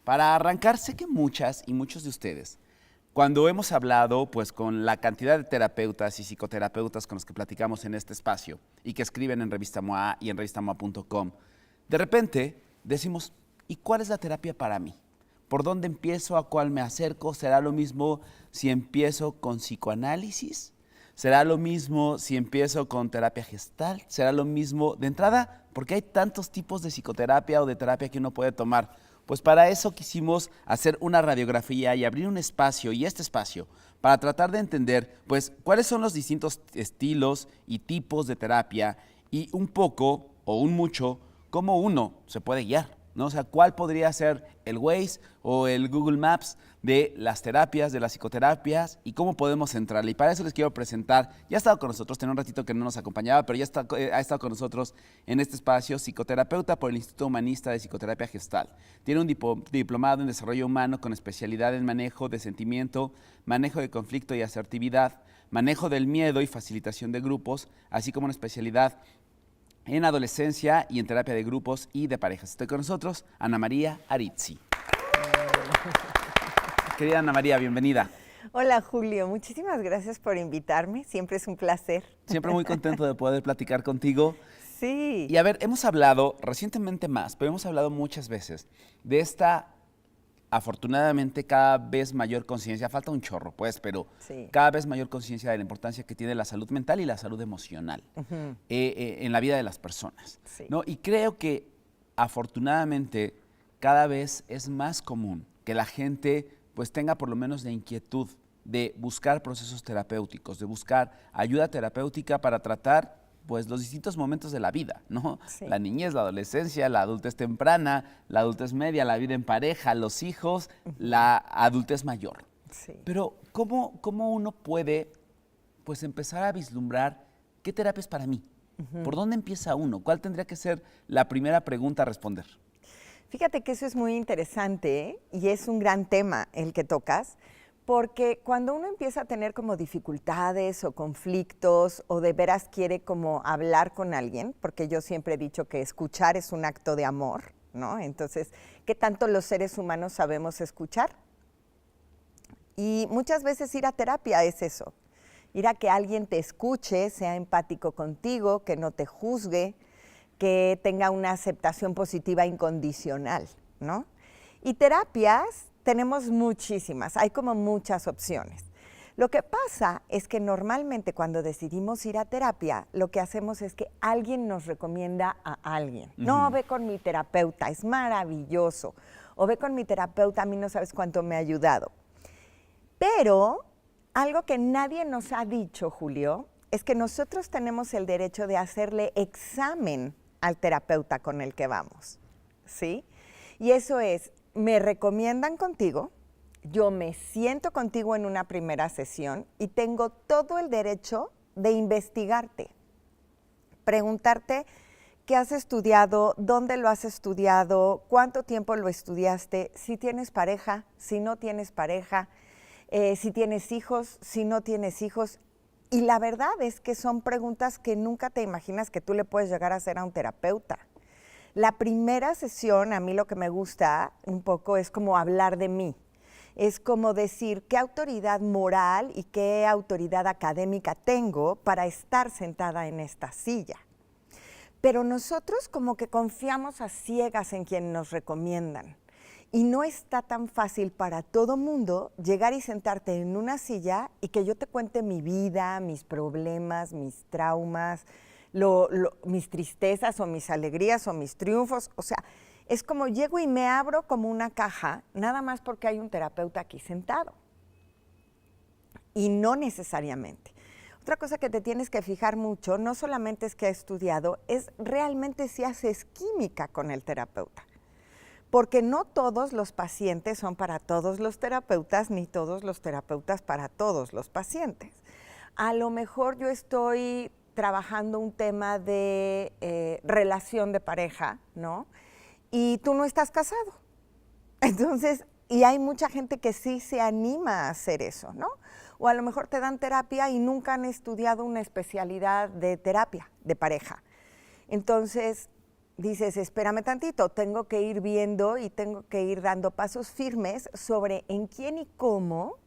Para arrancar, sé que muchas y muchos de ustedes, cuando hemos hablado pues con la cantidad de terapeutas y psicoterapeutas con los que platicamos en este espacio y que escriben en Revista MOA y en revistamoa.com, de repente decimos, ¿y cuál es la terapia para mí? ¿Por dónde empiezo? ¿A cuál me acerco? ¿Será lo mismo si empiezo con psicoanálisis? ¿Será lo mismo si empiezo con terapia gestal? ¿Será lo mismo de entrada? Porque hay tantos tipos de psicoterapia o de terapia que uno puede tomar. Pues para eso quisimos hacer una radiografía y abrir un espacio, y este espacio, para tratar de entender, pues, cuáles son los distintos estilos y tipos de terapia y un poco o un mucho cómo uno se puede guiar, ¿no? O sea, cuál podría ser el Waze o el Google Maps de las terapias, de las psicoterapias y cómo podemos entrarle. Y para eso les quiero presentar, ya ha estado con nosotros, tenía un ratito que no nos acompañaba, pero ya ha estado con nosotros en este espacio, psicoterapeuta por el Instituto Humanista de Psicoterapia Gestal. Tiene un diplomado en desarrollo humano con especialidad en manejo de sentimiento, manejo de conflicto y asertividad, manejo del miedo y facilitación de grupos, así como una especialidad en adolescencia y en terapia de grupos y de parejas. Estoy con nosotros, Ana María Arizzi. Querida Ana María, bienvenida. Hola Julio, muchísimas gracias por invitarme, siempre es un placer. Siempre muy contento de poder platicar contigo. Sí. Y a ver, hemos hablado recientemente más, pero hemos hablado muchas veces de esta, afortunadamente, cada vez mayor conciencia, falta un chorro pues, pero Sí. cada vez mayor conciencia de la importancia que tiene la salud mental y la salud emocional en la vida de las personas, Sí. ¿no? Y creo que afortunadamente cada vez es más común que la gente pues tenga por lo menos la inquietud de buscar procesos terapéuticos, de buscar ayuda terapéutica para tratar pues los distintos momentos de la vida, ¿no? Sí. La niñez, la adolescencia, la adultez temprana, la adultez media, la vida en pareja, los hijos, la adultez mayor. Sí. Pero ¿cómo uno puede pues empezar a vislumbrar qué terapia es para mí? ¿Por dónde empieza uno? ¿Cuál tendría que ser la primera pregunta a responder? Fíjate que eso es muy interesante, ¿eh? Y es un gran tema el que tocas, porque cuando uno empieza a tener como dificultades o conflictos o de veras quiere como hablar con alguien, porque yo siempre he dicho que escuchar es un acto de amor, ¿no? Entonces, ¿qué tanto los seres humanos sabemos escuchar? Y muchas veces ir a terapia es eso, ir a que alguien te escuche, sea empático contigo, que no te juzgue, que tenga una aceptación positiva incondicional, ¿no? Y terapias tenemos muchísimas, hay como muchas opciones. Lo que pasa es que normalmente cuando decidimos ir a terapia, lo que hacemos es que alguien nos recomienda a alguien. No, ve con mi terapeuta, es maravilloso. O ve con mi terapeuta, a mí no sabes cuánto me ha ayudado. Pero algo que nadie nos ha dicho, Julio, es que nosotros tenemos el derecho de hacerle examen al terapeuta con el que vamos, ¿sí? Y eso es, me recomiendan contigo, yo me siento contigo en una primera sesión y tengo todo el derecho de investigarte, preguntarte qué has estudiado, dónde lo has estudiado, cuánto tiempo lo estudiaste, si tienes pareja, si no tienes pareja, si tienes hijos, si no tienes hijos. Y la verdad es que son preguntas que nunca te imaginas que tú le puedes llegar a hacer a un terapeuta. La primera sesión, a mí lo que me gusta un poco es como hablar de mí. Es como decir qué autoridad moral y qué autoridad académica tengo para estar sentada en esta silla. Pero nosotros como que confiamos a ciegas en quien nos recomiendan. Y no está tan fácil para todo mundo llegar y sentarte en una silla y que yo te cuente mi vida, mis problemas, mis traumas, mis tristezas o mis alegrías o mis triunfos. O sea, es como llego y me abro como una caja, nada más porque hay un terapeuta aquí sentado. Y no necesariamente. Otra cosa que te tienes que fijar mucho, no solamente es que ha estudiado, es realmente si haces química con el terapeuta. Porque no todos los pacientes son para todos los terapeutas, ni todos los terapeutas para todos los pacientes. A lo mejor yo estoy trabajando un tema de relación de pareja, ¿no? Y tú no estás casado. Entonces, y hay mucha gente que sí se anima a hacer eso, ¿no? O a lo mejor te dan terapia y nunca han estudiado una especialidad de terapia de pareja. Entonces, dices, espérame tantito, tengo que ir viendo y tengo que ir dando pasos firmes sobre en quién y cómo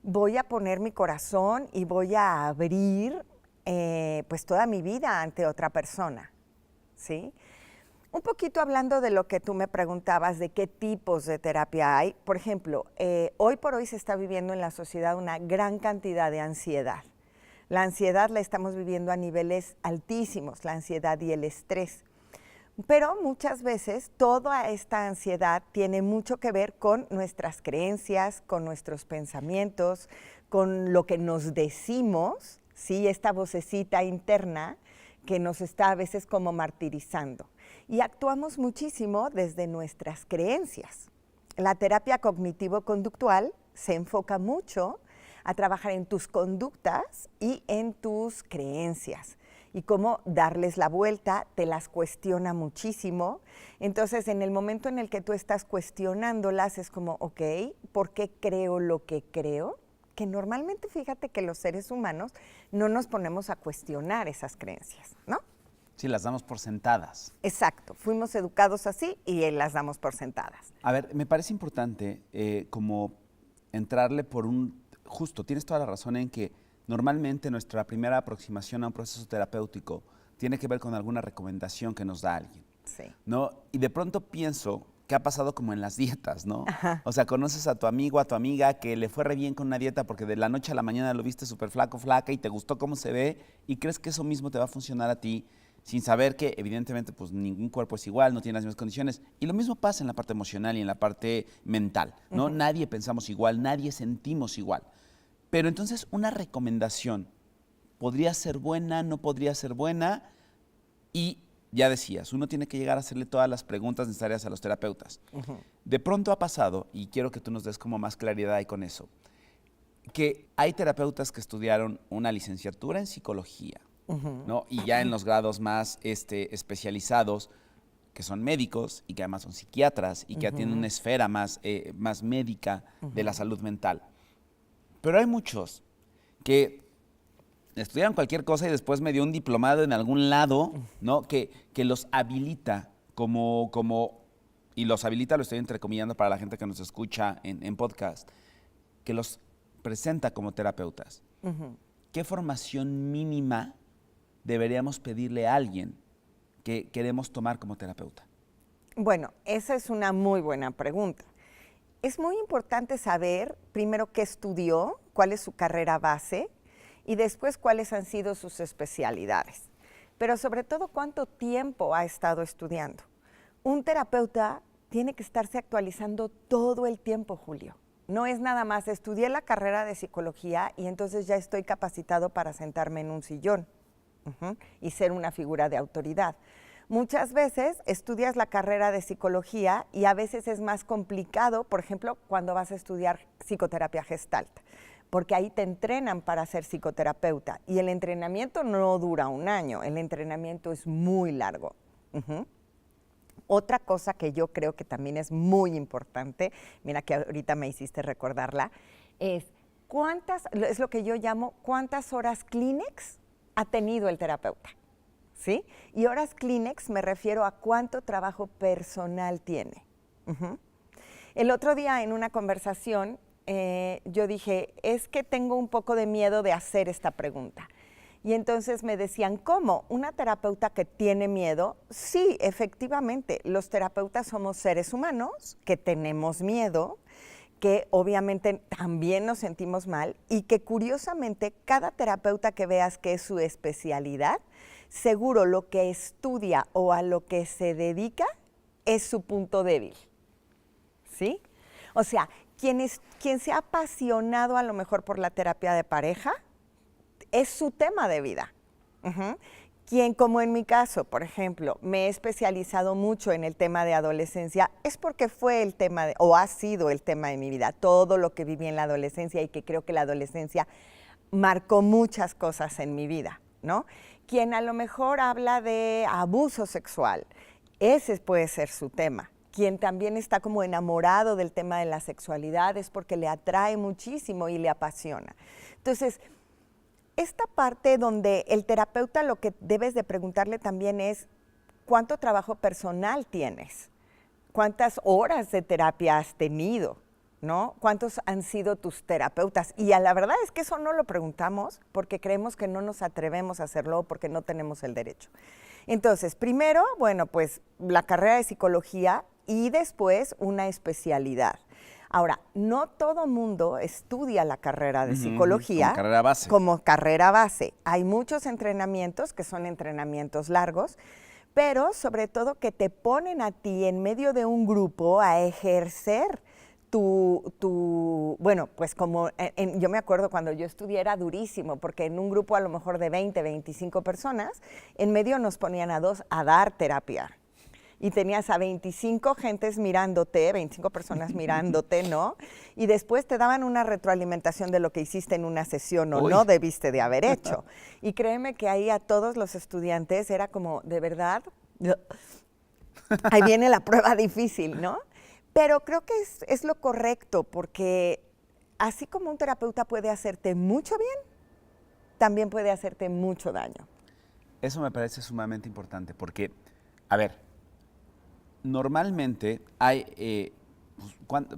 voy a poner mi corazón y voy a abrir pues toda mi vida ante otra persona, ¿sí? Un poquito hablando de lo que tú me preguntabas, de qué tipos de terapia hay. Por ejemplo, hoy por hoy se está viviendo en la sociedad una gran cantidad de ansiedad. La ansiedad la estamos viviendo a niveles altísimos, la ansiedad y el estrés. Pero muchas veces toda esta ansiedad tiene mucho que ver con nuestras creencias, con nuestros pensamientos, con lo que nos decimos, ¿sí? Esta vocecita interna que nos está a veces como martirizando. Y actuamos muchísimo desde nuestras creencias. La terapia cognitivo-conductual se enfoca mucho a trabajar en tus conductas y en tus creencias. Y cómo darles la vuelta, te las cuestiona muchísimo. Entonces, en el momento en el que tú estás cuestionándolas, es como, ok, ¿por qué creo lo que creo? Que normalmente, fíjate que los seres humanos no nos ponemos a cuestionar esas creencias, ¿no? Sí, las damos por sentadas. Exacto, fuimos educados así y las damos por sentadas. A ver, me parece importante como entrarle por justo, tienes toda la razón en que normalmente nuestra primera aproximación a un proceso terapéutico tiene que ver con alguna recomendación que nos da alguien, Sí. ¿no? Y de pronto pienso que ha pasado como en las dietas, ¿no? Ajá. O sea, conoces a tu amigo, a tu amiga que le fue re bien con una dieta porque de la noche a la mañana lo viste súper flaco, flaca y te gustó cómo se ve y crees que eso mismo te va a funcionar a ti sin saber que evidentemente pues ningún cuerpo es igual, no tiene las mismas condiciones. Y lo mismo pasa en la parte emocional y en la parte mental, ¿no? Nadie pensamos igual, nadie sentimos igual. Pero entonces una recomendación podría ser buena, no podría ser buena y ya decías, uno tiene que llegar a hacerle todas las preguntas necesarias a los terapeutas. De pronto ha pasado, y quiero que tú nos des como más claridad ahí con eso, que hay terapeutas que estudiaron una licenciatura en psicología, ¿no? Y ya en los grados más especializados, que son médicos y que además son psiquiatras y que atienden una esfera más médica de la salud mental. Pero hay muchos que estudiaron cualquier cosa y después me dio un diplomado en algún lado, ¿no? Que los habilita y los habilita, lo estoy entrecomillando para la gente que nos escucha en podcast, que los presenta como terapeutas. ¿Qué formación mínima deberíamos pedirle a alguien que queremos tomar como terapeuta? Bueno, esa es una muy buena pregunta. Es muy importante saber primero qué estudió, cuál es su carrera base y después cuáles han sido sus especialidades. Pero sobre todo, cuánto tiempo ha estado estudiando. Un terapeuta tiene que estarse actualizando todo el tiempo, Julio. No es nada más, estudié la carrera de psicología y entonces ya estoy capacitado para sentarme en un sillón y ser una figura de autoridad. Muchas veces estudias la carrera de psicología y a veces es más complicado, por ejemplo, cuando vas a estudiar psicoterapia gestalt, porque ahí te entrenan para ser psicoterapeuta y el entrenamiento no dura un año, el entrenamiento es muy largo. Otra cosa que yo creo que también es muy importante, mira que ahorita me hiciste recordarla, es lo que yo llamo cuántas horas Kleenex ha tenido el terapeuta, ¿sí? Y horas Kleenex me refiero a cuánto trabajo personal tiene. El otro día en una conversación yo dije, es que tengo un poco de miedo de hacer esta pregunta. Y entonces me decían, ¿cómo? ¿Una terapeuta que tiene miedo? Sí, efectivamente, los terapeutas somos seres humanos que tenemos miedo, que obviamente también nos sentimos mal y que curiosamente cada terapeuta que veas que es su especialidad, seguro lo que estudia o a lo que se dedica es su punto débil, ¿sí? O sea, quien se ha apasionado a lo mejor por la terapia de pareja, es su tema de vida. Quien, como en mi caso, por ejemplo, me he especializado mucho en el tema de adolescencia, es porque fue el tema, o ha sido el tema de mi vida, todo lo que viví en la adolescencia y que creo que la adolescencia marcó muchas cosas en mi vida, ¿no? Quien a lo mejor habla de abuso sexual, ese puede ser su tema. Quien también está como enamorado del tema de la sexualidad es porque le atrae muchísimo y le apasiona. Entonces, esta parte donde el terapeuta lo que debes de preguntarle también es ¿cuánto trabajo personal tienes? ¿Cuántas horas de terapia has tenido? ¿No? ¿Cuántos han sido tus terapeutas? Y la verdad es que eso no lo preguntamos porque creemos que no nos atrevemos a hacerlo porque no tenemos el derecho. Entonces, primero, bueno, pues la carrera de psicología y después una especialidad. Ahora, no todo mundo estudia la carrera de psicología como carrera base. Como carrera base. Hay muchos entrenamientos que son entrenamientos largos, pero sobre todo que te ponen a ti en medio de un grupo a ejercer bueno, pues como yo me acuerdo cuando yo estudié era durísimo, porque en un grupo a lo mejor de 20, 25 personas, en medio nos ponían a 2 a dar terapia. Y tenías a 25 gentes mirándote, 25 personas mirándote, ¿no? Y después te daban una retroalimentación de lo que hiciste en una sesión o no debiste de haber hecho. Y créeme que ahí a todos los estudiantes era como, de verdad, ahí viene la prueba difícil, ¿no? Pero creo que es lo correcto, porque así como un terapeuta puede hacerte mucho bien, también puede hacerte mucho daño. Eso me parece sumamente importante, porque, a ver, normalmente hay,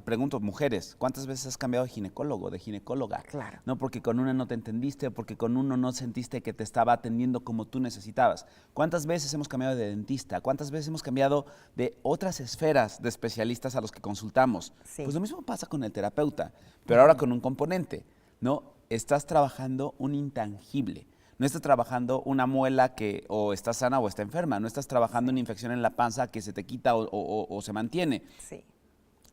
pregunto, mujeres, ¿cuántas veces has cambiado de ginecólogo, de ginecóloga? Claro. No porque con una no te entendiste, porque con uno no sentiste que te estaba atendiendo como tú necesitabas. ¿Cuántas veces hemos cambiado de dentista? ¿Cuántas veces hemos cambiado de otras esferas de especialistas a los que consultamos? Sí. Pues lo mismo pasa con el terapeuta, pero ahora con un componente, ¿no? Estás trabajando un intangible. No estás trabajando una muela que o está sana o está enferma. No estás trabajando una infección en la panza que se te quita o se mantiene. Sí.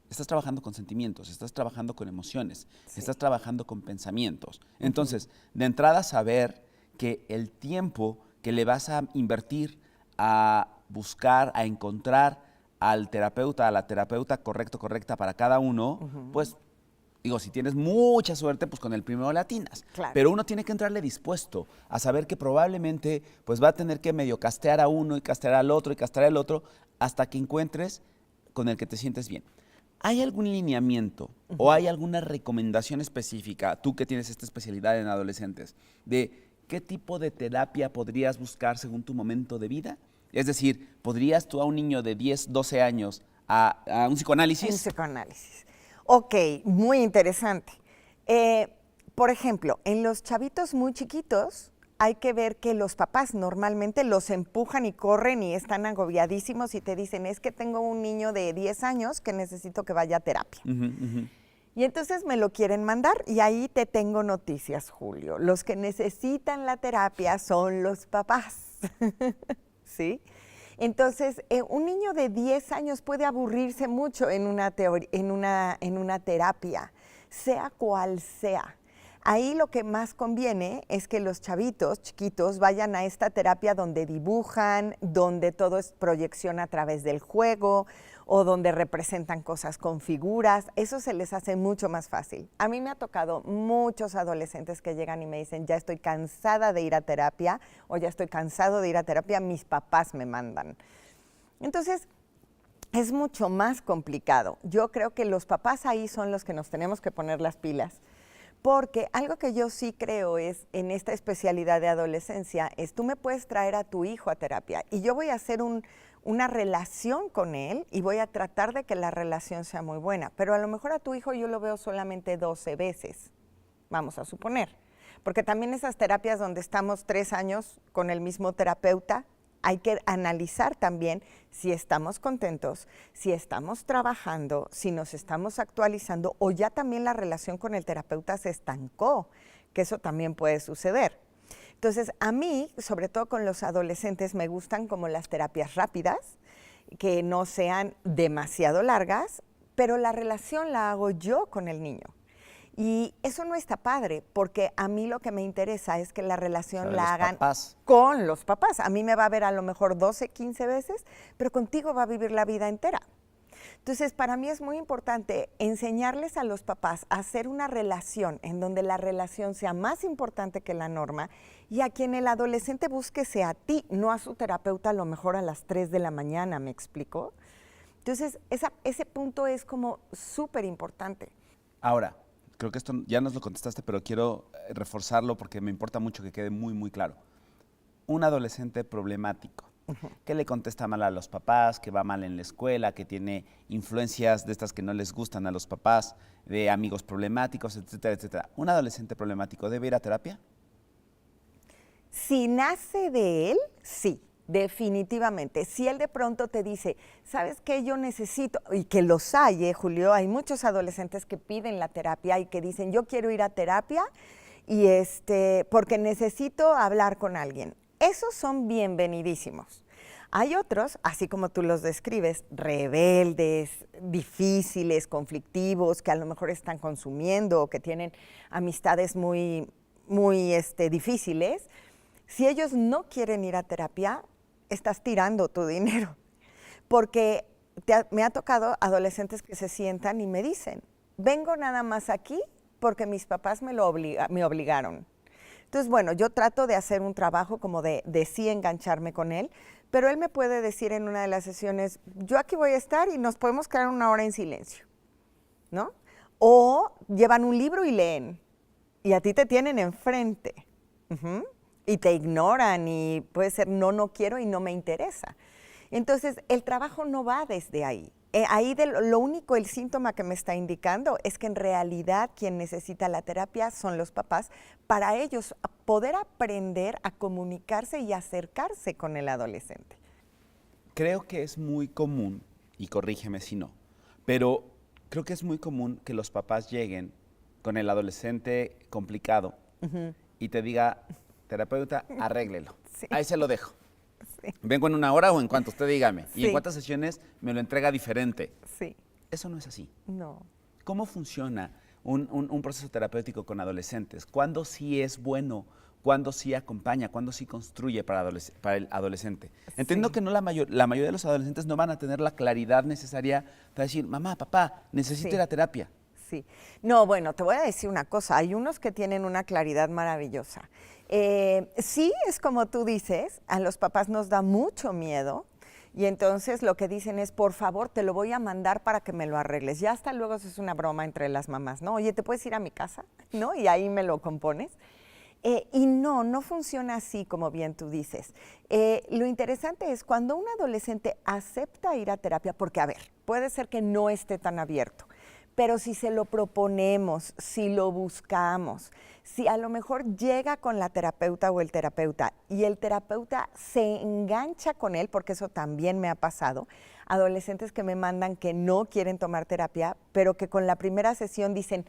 Estás trabajando con sentimientos, estás trabajando con emociones, estás trabajando con pensamientos. Entonces, de entrada, saber que el tiempo que le vas a invertir a buscar, a encontrar al terapeuta, a la terapeuta correcta para cada uno, pues, digo, si tienes mucha suerte, pues con el primero latinas. Claro. Pero uno tiene que entrarle dispuesto a saber que probablemente pues va a tener que medio castear a uno y castear al otro y castear al otro hasta que encuentres con el que te sientes bien. ¿Hay algún lineamiento o hay alguna recomendación específica, tú que tienes esta especialidad en adolescentes, de qué tipo de terapia podrías buscar según tu momento de vida? Es decir, ¿podrías tú a un niño de 10, 12 años a un psicoanálisis? Un psicoanálisis. Ok, muy interesante. Por ejemplo, en los chavitos muy chiquitos, hay que ver que los papás normalmente los empujan y corren y están agobiadísimos y te dicen, es que tengo un niño de 10 años que necesito que vaya a terapia. Y entonces me lo quieren mandar y ahí te tengo noticias, Julio. Los que necesitan la terapia son los papás, ¿sí? Entonces, un niño de 10 años puede aburrirse mucho en una terapia, sea cual sea. Ahí lo que más conviene es que los chavitos chiquitos vayan a esta terapia donde dibujan, donde todo es proyección a través del juego o donde representan cosas con figuras. Eso se les hace mucho más fácil. A mí me ha tocado muchos adolescentes que llegan y me dicen, ya estoy cansada de ir a terapia o ya estoy cansado de ir a terapia, mis papás me mandan. Entonces, es mucho más complicado. Yo creo que los papás ahí son los que nos tenemos que poner las pilas. Porque algo que yo sí creo es, en esta especialidad de adolescencia, es tú me puedes traer a tu hijo a terapia y yo voy a hacer una relación con él y voy a tratar de que la relación sea muy buena. Pero a lo mejor a tu hijo yo lo veo solamente 12 veces, vamos a suponer. Porque también esas terapias donde estamos 3 años con el mismo terapeuta, hay que analizar también si estamos contentos, si estamos trabajando, si nos estamos actualizando o ya también la relación con el terapeuta se estancó, que eso también puede suceder. Entonces, a mí, sobre todo con los adolescentes, me gustan como las terapias rápidas, que no sean demasiado largas, pero la relación la hago yo con el niño. Y eso no está padre, porque a mí lo que me interesa es que la relación la hagan con los papás. A mí me va a ver a lo mejor 12, 15 veces, pero contigo va a vivir la vida entera. Entonces, para mí es muy importante enseñarles a los papás a hacer una relación en donde la relación sea más importante que la norma y a quien el adolescente busque sea a ti, no a su terapeuta a lo mejor a las 3 de la mañana, ¿me explico? Entonces, ese punto es como súper importante. Ahora, creo que esto ya nos lo contestaste, pero quiero reforzarlo porque me importa mucho que quede muy, muy claro. Un adolescente problemático, que le contesta mal a los papás, que va mal en la escuela, que tiene influencias de estas que no les gustan a los papás, de amigos problemáticos, etcétera, etcétera. ¿Un adolescente problemático debe ir a terapia? Si nace de él, sí, definitivamente. Si él de pronto te dice, ¿sabes qué? Yo necesito, y que los hay, Julio, hay muchos adolescentes que piden la terapia y que dicen, yo quiero ir a terapia y porque necesito hablar con alguien. Esos son bienvenidísimos. Hay otros, así como tú los describes, rebeldes, difíciles, conflictivos, que a lo mejor están consumiendo o que tienen amistades muy difíciles. Si ellos no quieren ir a terapia, estás tirando tu dinero. Porque me ha tocado adolescentes que se sientan y me dicen, vengo nada más aquí porque mis papás me obligaron. Entonces, bueno, yo trato de hacer un trabajo como de sí engancharme con él, pero él me puede decir en una de las sesiones, yo aquí voy a estar y nos podemos quedar una hora en silencio, ¿no? O llevan un libro y leen, y a ti te tienen enfrente, y te ignoran, y puede ser no quiero y no me interesa. Entonces, el trabajo no va desde ahí. Lo único, el síntoma que me está indicando es que en realidad quien necesita la terapia son los papás para ellos poder aprender a comunicarse y acercarse con el adolescente. Creo que es muy común, y corrígeme si no, pero creo que es muy común que los papás lleguen con el adolescente complicado y te diga, terapeuta, arréglelo. Sí. Ahí se lo dejo. Sí. Vengo en una hora o en cuanto usted dígame. Sí. Y en cuántas sesiones me lo entrega diferente. Sí. Eso no es así. No. ¿Cómo funciona un proceso terapéutico con adolescentes? ¿Cuándo sí es bueno? ¿Cuándo sí acompaña? ¿Cuándo sí construye para el adolescente? Entiendo que no la mayoría de los adolescentes no van a tener la claridad necesaria para decir, mamá, papá, necesito ir a terapia. Sí. No, bueno, te voy a decir una cosa. Hay unos que tienen una claridad maravillosa. Sí, es como tú dices, a los papás nos da mucho miedo y entonces lo que dicen es, por favor, te lo voy a mandar para que me lo arregles. Ya hasta luego eso es una broma entre las mamás, ¿no? Oye, ¿te puedes ir a mi casa? ¿No? Y ahí me lo compones. Y no funciona así como bien tú dices. Lo interesante es cuando un adolescente acepta ir a terapia, porque a ver, puede ser que no esté tan abierto, pero si se lo proponemos, si lo buscamos, si a lo mejor llega con la terapeuta o el terapeuta y el terapeuta se engancha con él, porque eso también me ha pasado, adolescentes que me mandan que no quieren tomar terapia, pero que con la primera sesión dicen,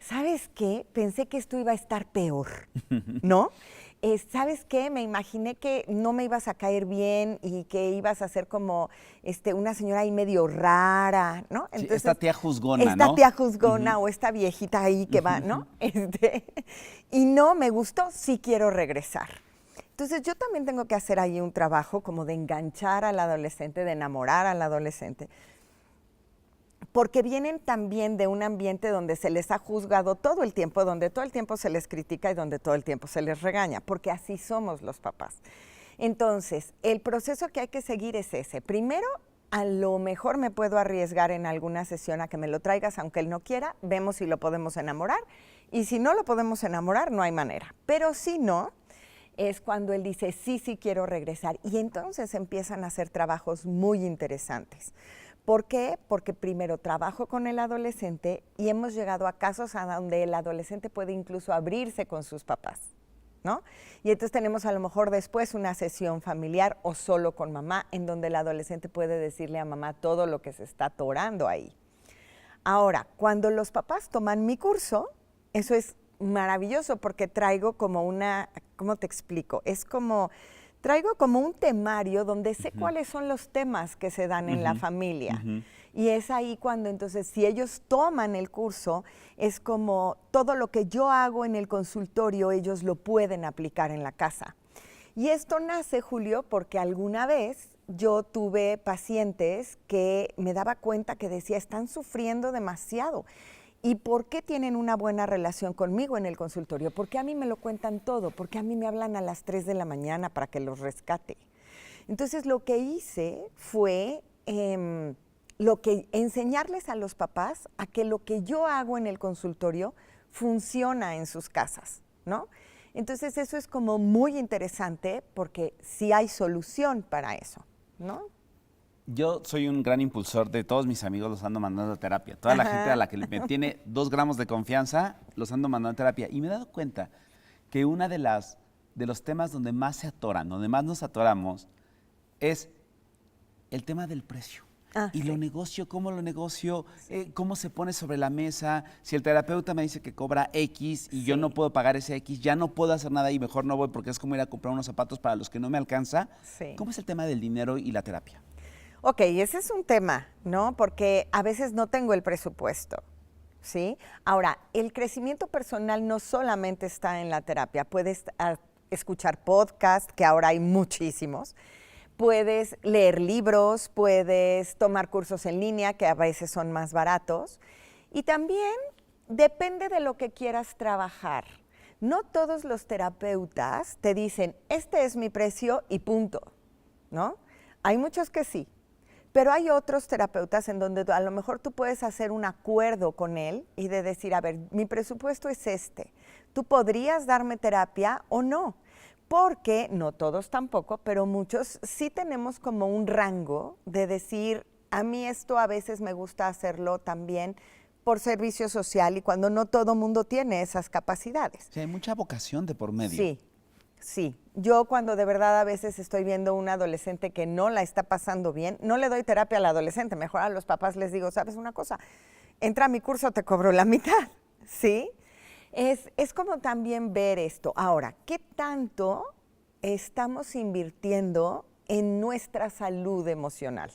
¿sabes qué? Pensé que esto iba a estar peor, ¿no? ¿Sabes qué? Me imaginé que no me ibas a caer bien y que ibas a ser como una señora ahí medio rara, ¿no? Entonces, sí, esta tía juzgona, esta ¿no? Esta tía juzgona o esta viejita ahí que va, ¿no? Y no me gustó, sí quiero regresar. Entonces yo también tengo que hacer ahí un trabajo como de enganchar al adolescente, de enamorar al adolescente, porque vienen también de un ambiente donde se les ha juzgado todo el tiempo, donde todo el tiempo se les critica y donde todo el tiempo se les regaña, porque así somos los papás. Entonces, el proceso que hay que seguir es ese. Primero, a lo mejor me puedo arriesgar en alguna sesión a que me lo traigas, aunque él no quiera, vemos si lo podemos enamorar, y si no lo podemos enamorar, no hay manera. Pero si no, es cuando él dice, sí quiero regresar, y entonces empiezan a hacer trabajos muy interesantes. ¿Por qué? Porque primero trabajo con el adolescente y hemos llegado a casos a donde el adolescente puede incluso abrirse con sus papás, ¿no? Y entonces tenemos a lo mejor después una sesión familiar o solo con mamá, en donde el adolescente puede decirle a mamá todo lo que se está atorando ahí. Ahora, cuando los papás toman mi curso, eso es maravilloso porque traigo como una, ¿cómo te explico? Es como... Traigo como un temario donde sé cuáles son los temas que se dan en la familia. Y es ahí cuando entonces, si ellos toman el curso, es como todo lo que yo hago en el consultorio, ellos lo pueden aplicar en la casa. Y esto nace, Julio, porque alguna vez yo tuve pacientes que me daba cuenta que decía, están sufriendo demasiado. ¿Y por qué tienen una buena relación conmigo en el consultorio? Porque a mí me lo cuentan todo, porque a mí me hablan a las 3 de la mañana para que los rescate. Entonces, lo que hice fue enseñarles a los papás a que lo que yo hago en el consultorio funciona en sus casas, ¿no? Entonces eso es como muy interesante porque sí hay solución para eso, ¿no? Yo soy un gran impulsor de todos mis amigos, los ando mandando a terapia. Toda la gente a la que me tiene 2 gramos de confianza, los ando mandando a terapia. Y me he dado cuenta que una de los temas donde más se atoran, donde más nos atoramos, es el tema del precio. Y lo negocio, cómo lo negocio, cómo se pone sobre la mesa. Si el terapeuta me dice que cobra X y yo no puedo pagar ese X, ya no puedo hacer nada y mejor no voy porque es como ir a comprar unos zapatos para los que no me alcanza. ¿Cómo es el tema del dinero y la terapia? Ok, ese es un tema, ¿no? Porque a veces no tengo el presupuesto, ¿sí? Ahora, el crecimiento personal no solamente está en la terapia. Puedes escuchar podcasts, que ahora hay muchísimos. Puedes leer libros, puedes tomar cursos en línea, que a veces son más baratos. Y también depende de lo que quieras trabajar. No todos los terapeutas te dicen, este es mi precio y punto, ¿no? Hay muchos que sí, pero hay otros terapeutas en donde a lo mejor tú puedes hacer un acuerdo con él y de decir, a ver, mi presupuesto es este. ¿Tú podrías darme terapia o no? Porque, no todos tampoco, pero muchos sí tenemos como un rango de decir, a mí esto a veces me gusta hacerlo también por servicio social y cuando no todo mundo tiene esas capacidades. Sí, hay mucha vocación de por medio. Sí, sí. Yo cuando de verdad a veces estoy viendo un adolescente que no la está pasando bien, no le doy terapia al adolescente, mejor a los papás les digo, ¿sabes una cosa? Entra a mi curso, te cobro la mitad, ¿sí? Es como también ver esto. Ahora, ¿qué tanto estamos invirtiendo en nuestra salud emocional?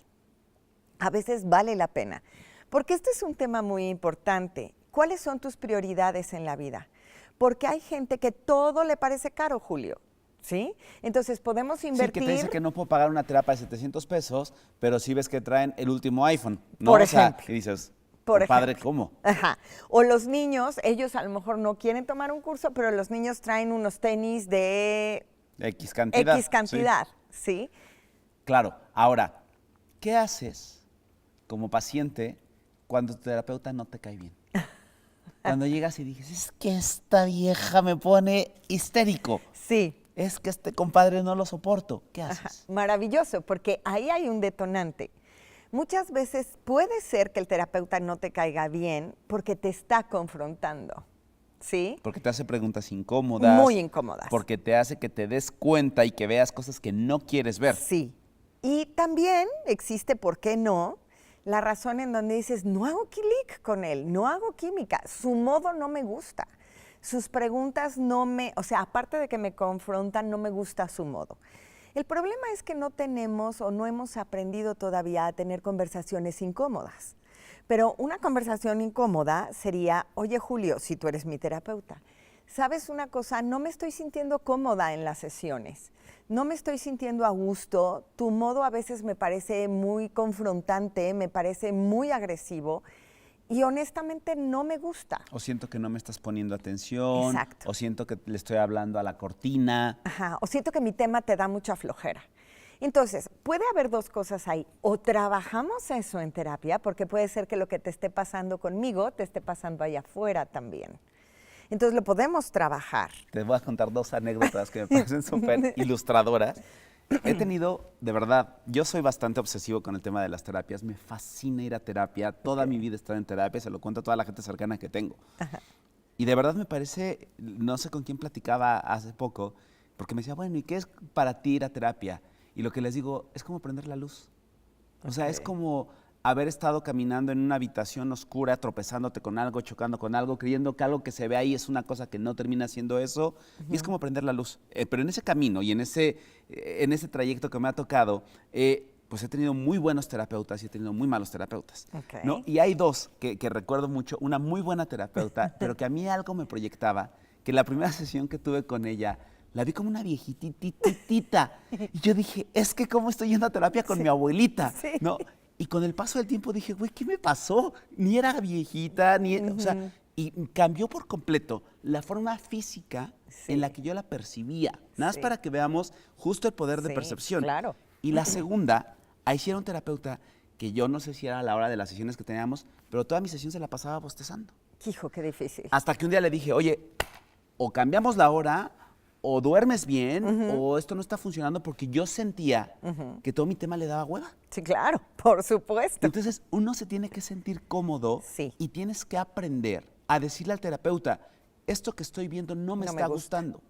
A veces vale la pena, porque este es un tema muy importante. ¿Cuáles son tus prioridades en la vida? Porque hay gente que todo le parece caro, Julio, ¿sí? Entonces podemos invertir... Sí, que te dice que no puedo pagar una terapia de 700 pesos, pero sí ves que traen el último iPhone, ¿no? Por o sea, ejemplo. y dices, Por padre, ejemplo. ¿cómo? Ajá. O los niños, ellos a lo mejor no quieren tomar un curso, pero los niños traen unos tenis de X cantidad. X cantidad, ¿sí? Claro. Ahora, ¿qué haces como paciente cuando tu terapeuta no te cae bien? Cuando llegas y dices, es que esta vieja me pone histérico. Sí. Es que este compadre no lo soporto. ¿Qué haces? Ajá. Maravilloso, porque ahí hay un detonante. Muchas veces puede ser que el terapeuta no te caiga bien porque te está confrontando, ¿sí? Porque te hace preguntas incómodas. Muy incómodas. Porque te hace que te des cuenta y que veas cosas que no quieres ver. Sí. Y también existe, ¿por qué no?, la razón en donde dices, no hago clic con él, no hago química, su modo no me gusta, sus preguntas no me, o sea, aparte de que me confrontan, no me gusta su modo. El problema es que no tenemos o no hemos aprendido todavía a tener conversaciones incómodas. Pero una conversación incómoda sería, oye Julio, si tú eres mi terapeuta, ¿sabes una cosa? No me estoy sintiendo cómoda en las sesiones, no me estoy sintiendo a gusto, tu modo a veces me parece muy confrontante, me parece muy agresivo y honestamente no me gusta. O siento que no me estás poniendo atención. Exacto. O siento que le estoy hablando a la cortina. Ajá, o siento que mi tema te da mucha flojera. Entonces, puede haber 2 cosas ahí. O trabajamos eso en terapia, porque puede ser que lo que te esté pasando conmigo te esté pasando allá afuera también. Entonces, lo podemos trabajar. Te voy a contar 2 anécdotas que me parecen súper ilustradoras. He tenido, de verdad, yo soy bastante obsesivo con el tema de las terapias. Me fascina ir a terapia. Toda mi vida he estado en terapia. Se lo cuento a toda la gente cercana que tengo. Ajá. Y de verdad me parece, no sé con quién platicaba hace poco, porque me decía, bueno, ¿y qué es para ti ir a terapia? Y lo que les digo, es como prender la luz. O sea, es como haber estado caminando en una habitación oscura, tropezándote con algo, chocando con algo, creyendo que algo que se ve ahí es una cosa que no termina siendo eso, y es como prender la luz. Pero en ese camino y en ese trayecto que me ha tocado, pues he tenido muy buenos terapeutas y he tenido muy malos terapeutas, ¿no? Y hay 2 que recuerdo mucho, una muy buena terapeuta, pero que a mí algo me proyectaba, que la primera sesión que tuve con ella, la vi como una viejitititita. Y yo dije, es que cómo estoy yendo a terapia con mi abuelita, ¿no? Y con el paso del tiempo dije, güey, ¿qué me pasó? Ni era viejita, ni... O sea, y cambió por completo la forma física en la que yo la percibía. Nada más para que veamos justo el poder de percepción. Claro. Y la segunda, ahí sí era un terapeuta que yo no sé si era a la hora de las sesiones que teníamos, pero toda mi sesión se la pasaba bostezando. Hijo, qué difícil. Hasta que un día le dije, oye, o cambiamos la hora o duermes bien o esto no está funcionando porque yo sentía que todo mi tema le daba hueva. Sí, claro, por supuesto. Entonces, uno se tiene que sentir cómodo Sí. y tienes que aprender a decirle al terapeuta, esto que estoy viendo no me está gustando.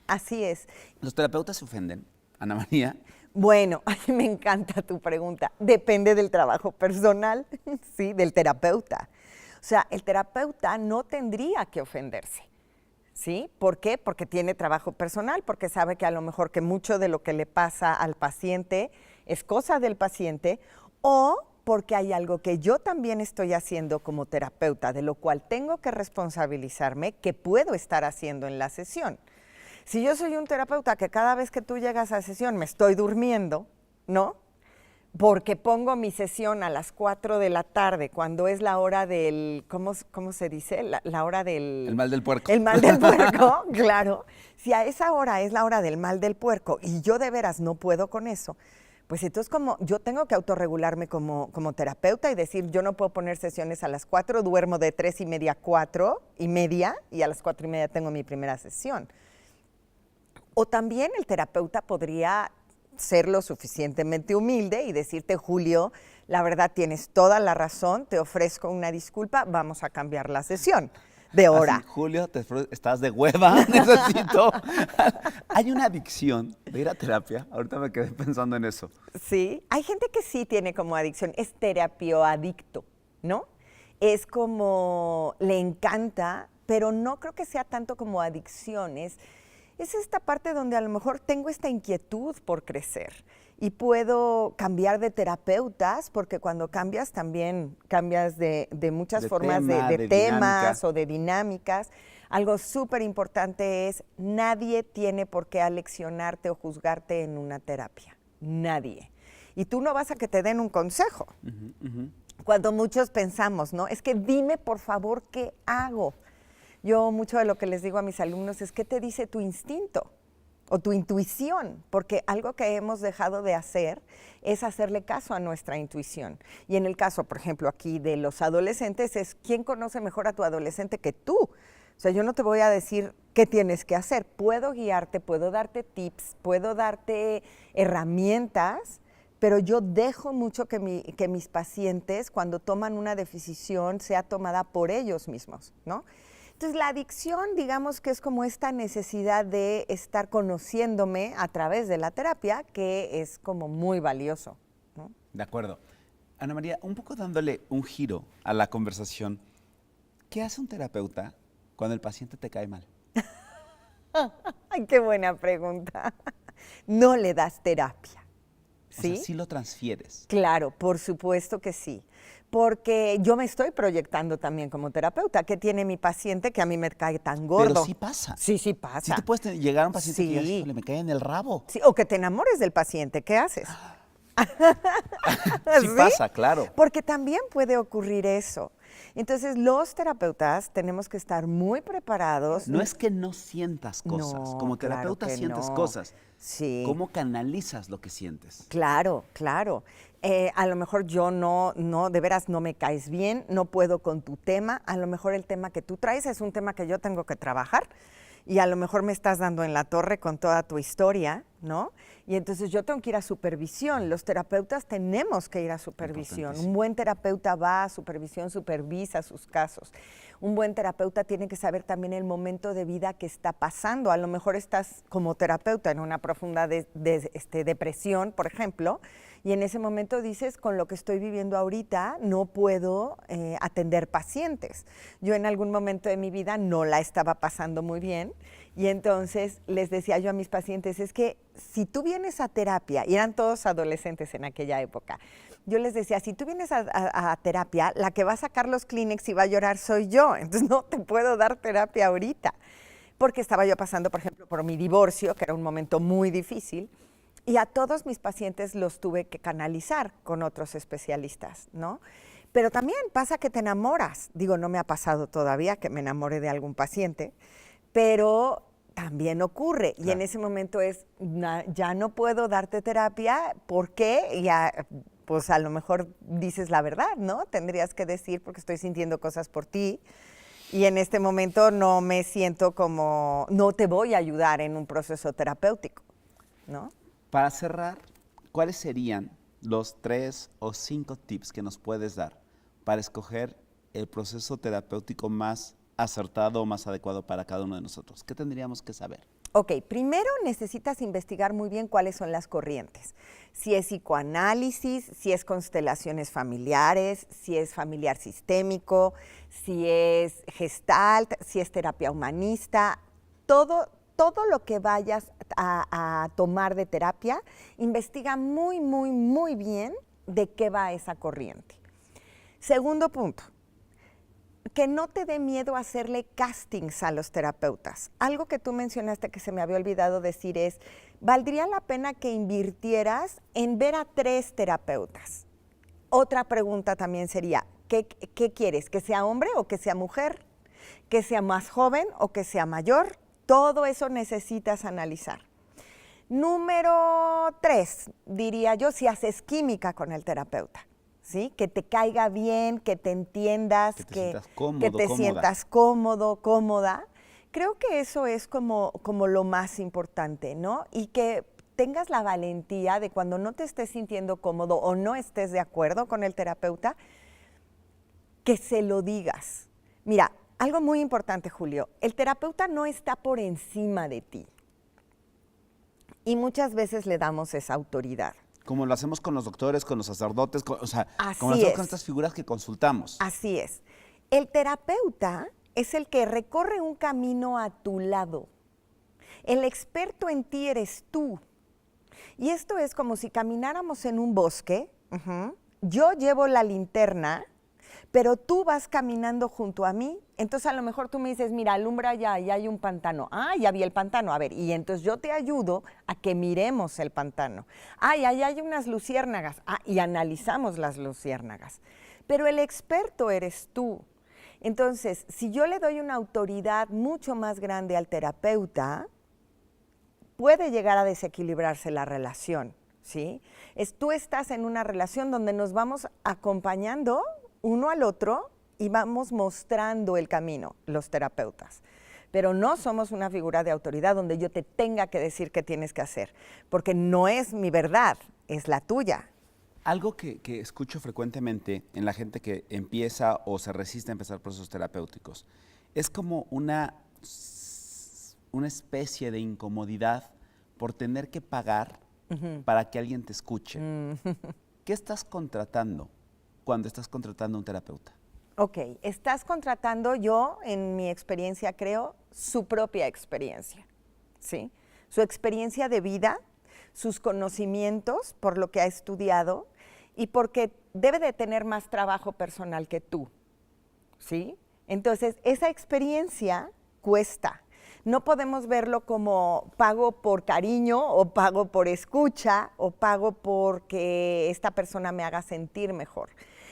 Así es. Los terapeutas se ofenden, Ana María. Bueno, a mí me encanta tu pregunta. Depende del trabajo personal, sí, del terapeuta. O sea, el terapeuta no tendría que ofenderse, ¿sí? ¿Por qué? Porque tiene trabajo personal, porque sabe que a lo mejor que mucho de lo que le pasa al paciente es cosa del paciente, o porque hay algo que yo también estoy haciendo como terapeuta, de lo cual tengo que responsabilizarme, que puedo estar haciendo en la sesión. Si yo soy un terapeuta que cada vez que tú llegas a sesión me estoy durmiendo, ¿no? Porque pongo mi sesión a las 4 de la tarde, cuando es la hora del, ¿cómo se dice? La hora del... El mal del puerco. El mal del puerco, claro. Si a esa hora es la hora del mal del puerco y yo de veras no puedo con eso, pues entonces como yo tengo que autorregularme como terapeuta y decir, yo no puedo poner sesiones a las 4, duermo de 3:30 a 4:30 y a las 4:30 tengo mi primera sesión. O también el terapeuta podría ser lo suficientemente humilde y decirte, Julio, la verdad tienes toda la razón, te ofrezco una disculpa, vamos a cambiar la sesión de hora. Así, Julio, estás de hueva, necesito. Hay una adicción de ir a terapia, ahorita me quedé pensando en eso. Sí, hay gente que sí tiene como adicción, es terapioadicto, ¿no? Es como, le encanta, pero no creo que sea tanto como adicción, es esta parte donde a lo mejor tengo esta inquietud por crecer y puedo cambiar de terapeutas, porque cuando cambias también cambias de muchas formas de temas o de dinámicas. Algo súper importante es, nadie tiene por qué aleccionarte o juzgarte en una terapia, nadie. Y tú no vas a que te den un consejo. Cuando muchos pensamos, ¿no? Es que dime por favor qué hago. Yo mucho de lo que les digo a mis alumnos es, ¿qué te dice tu instinto o tu intuición? Porque algo que hemos dejado de hacer es hacerle caso a nuestra intuición. Y en el caso, por ejemplo, aquí de los adolescentes, es ¿quién conoce mejor a tu adolescente que tú? O sea, yo no te voy a decir qué tienes que hacer. Puedo guiarte, puedo darte tips, puedo darte herramientas, pero yo dejo mucho que mis pacientes, cuando toman una decisión, sea tomada por ellos mismos, ¿no? Entonces, la adicción, digamos que es como esta necesidad de estar conociéndome a través de la terapia, que es como muy valioso, ¿no? De acuerdo. Ana María, un poco dándole un giro a la conversación, ¿qué hace un terapeuta cuando el paciente te cae mal? Ay, qué buena pregunta. No le das terapia, ¿sí? O sea, sí lo transfieres. Claro, por supuesto que sí. Porque yo me estoy proyectando también como terapeuta. ¿Qué tiene mi paciente que a mí me cae tan gordo? Pero sí pasa. Sí, sí pasa. Sí te puedes llegar a un paciente Sí. que digas, "Híjole, me cae en el rabo". Sí, o que te enamores del paciente. ¿Qué haces? Sí pasa, claro. Porque también puede ocurrir eso. Entonces, los terapeutas tenemos que estar muy preparados. No es que no sientas cosas. No, Como claro terapeuta que sientes no. cosas. Sí. ¿Cómo canalizas lo que sientes? Claro, claro. A lo mejor yo no, de veras no me caes bien, no puedo con tu tema. A lo mejor el tema que tú traes es un tema que yo tengo que trabajar y a lo mejor me estás dando en la torre con toda tu historia, ¿no? Y entonces yo tengo que ir a supervisión. Los terapeutas tenemos que ir a supervisión. Un buen terapeuta va a supervisión, supervisa sus casos. Un buen terapeuta tiene que saber también el momento de vida que está pasando. A lo mejor estás como terapeuta en una profunda depresión, por ejemplo, y en ese momento dices, con lo que estoy viviendo ahorita, no puedo atender pacientes. Yo en algún momento de mi vida no la estaba pasando muy bien, y entonces les decía yo a mis pacientes, es que si tú vienes a terapia, y eran todos adolescentes en aquella época, yo les decía, si tú vienes a terapia, la que va a sacar los Kleenex y va a llorar soy yo, entonces no te puedo dar terapia ahorita. Porque estaba yo pasando, por ejemplo, por mi divorcio, que era un momento muy difícil, y a todos mis pacientes los tuve que canalizar con otros especialistas, ¿no? Pero también pasa que te enamoras. Digo, no me ha pasado todavía que me enamore de algún paciente, pero también ocurre. Claro. Y en ese momento es, ya no puedo darte terapia, ¿por qué? Ya, pues a lo mejor dices la verdad, ¿no? Tendrías que decir, porque estoy sintiendo cosas por ti. y en este momento no me siento como, no te voy a ayudar en un proceso terapéutico, ¿no? Para cerrar, ¿cuáles serían los 3 o 5 tips que nos puedes dar para escoger el proceso terapéutico más acertado o más adecuado para cada uno de nosotros? ¿Qué tendríamos que saber? Ok, primero necesitas investigar muy bien cuáles son las corrientes. Si es psicoanálisis, si es constelaciones familiares, si es familiar sistémico, si es gestalt, si es terapia humanista, todo lo que vayas a tomar de terapia, investiga muy, muy, muy bien de qué va esa corriente. Segundo punto, que no te dé miedo hacerle castings a los terapeutas. Algo que tú mencionaste que se me había olvidado decir es, ¿valdría la pena que invirtieras en ver a 3 terapeutas? Otra pregunta también sería, ¿qué quieres? ¿Que sea hombre o que sea mujer? ¿Que sea más joven o que sea mayor? Todo eso necesitas analizar. Número 3, diría yo, si haces química con el terapeuta. ¿Sí? Que te caiga bien, que te entiendas, sientas cómodo, que te cómoda. sientas cómodo, cómoda. Creo que eso es como lo más importante, ¿no? Y que tengas la valentía de cuando no te estés sintiendo cómodo o no estés de acuerdo con el terapeuta, que se lo digas. Mira, algo muy importante, Julio, el terapeuta no está por encima de ti. Y muchas veces le damos esa autoridad. Como lo hacemos con los doctores, con los sacerdotes, como lo Así hacemos con es. estas figuras que consultamos. Así es. El terapeuta es el que recorre un camino a tu lado. El experto en ti eres tú. Y esto es como si camináramos en un bosque. Yo llevo la linterna, pero tú vas caminando junto a mí. Entonces a lo mejor tú me dices, mira, alumbra allá hay un pantano. Ah, ya vi el pantano. A ver, y entonces yo te ayudo a que miremos el pantano. Ay, allá hay unas luciérnagas. Ah, y analizamos las luciérnagas. Pero el experto eres tú. Entonces, si yo le doy una autoridad mucho más grande al terapeuta, puede llegar a desequilibrarse la relación, ¿sí? Tú estás en una relación donde nos vamos acompañando uno al otro y vamos mostrando el camino, los terapeutas. Pero no somos una figura de autoridad donde yo te tenga que decir qué tienes que hacer, porque no es mi verdad, es la tuya. Algo que escucho frecuentemente en la gente que empieza o se resiste a empezar procesos terapéuticos es como una especie de incomodidad por tener que pagar para que alguien te escuche. ¿Qué estás contratando cuando estás contratando a un terapeuta? Ok, estás contratando, yo en mi experiencia creo, su propia experiencia, ¿sí? Su experiencia de vida, sus conocimientos por lo que ha estudiado y porque debe de tener más trabajo personal que tú, ¿sí? Entonces, esa experiencia cuesta. No podemos verlo como pago por cariño o pago por escucha o pago porque esta persona me haga sentir mejor.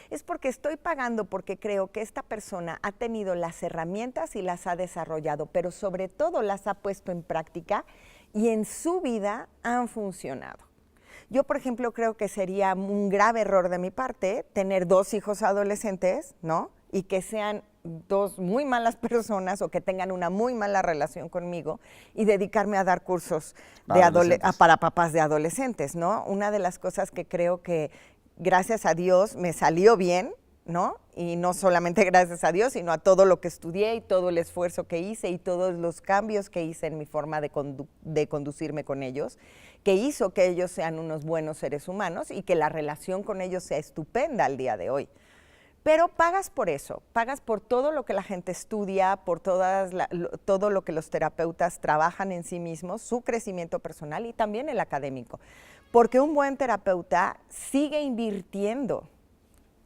Es porque estoy pagando porque creo que esta persona ha tenido las herramientas y las ha desarrollado, pero sobre todo las ha puesto en práctica y en su vida han funcionado. Yo, por ejemplo, creo que sería un grave error de mi parte tener 2 hijos adolescentes, ¿no? Y que sean 2 muy malas personas o que tengan una muy mala relación conmigo y dedicarme a dar cursos para papás de adolescentes, ¿no? Una de las cosas que creo que, gracias a Dios, me salió bien, ¿no? Y no solamente gracias a Dios, sino a todo lo que estudié y todo el esfuerzo que hice y todos los cambios que hice en mi forma de conducirme con ellos, que hizo que ellos sean unos buenos seres humanos y que la relación con ellos sea estupenda al día de hoy. Pero pagas por eso, pagas por todo lo que la gente estudia, por todo lo que los terapeutas trabajan en sí mismos, su crecimiento personal y también el académico. Porque un buen terapeuta sigue invirtiendo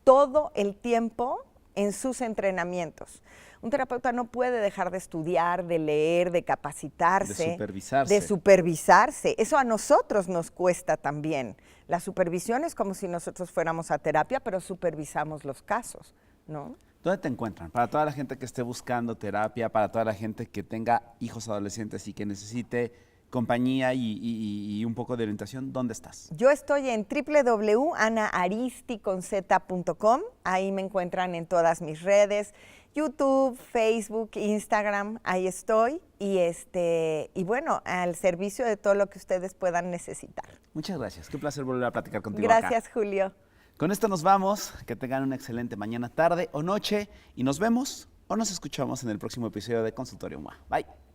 todo el tiempo en sus entrenamientos. Un terapeuta no puede dejar de estudiar, de leer, de capacitarse, de supervisarse. Eso a nosotros nos cuesta también. La supervisión es como si nosotros fuéramos a terapia, pero supervisamos los casos, ¿no? ¿Dónde te encuentran? Para toda la gente que esté buscando terapia, para toda la gente que tenga hijos adolescentes y que necesite compañía y un poco de orientación, ¿dónde estás? Yo estoy en www.anaaristiconz.com, ahí me encuentran en todas mis redes, YouTube, Facebook, Instagram, ahí estoy. Y bueno, al servicio de todo lo que ustedes puedan necesitar. Muchas gracias. Qué placer volver a platicar contigo Gracias, acá. Julio. Con esto nos vamos. Que tengan una excelente mañana, tarde o noche. Y nos vemos o nos escuchamos en el próximo episodio de Consultorio MOA. Bye.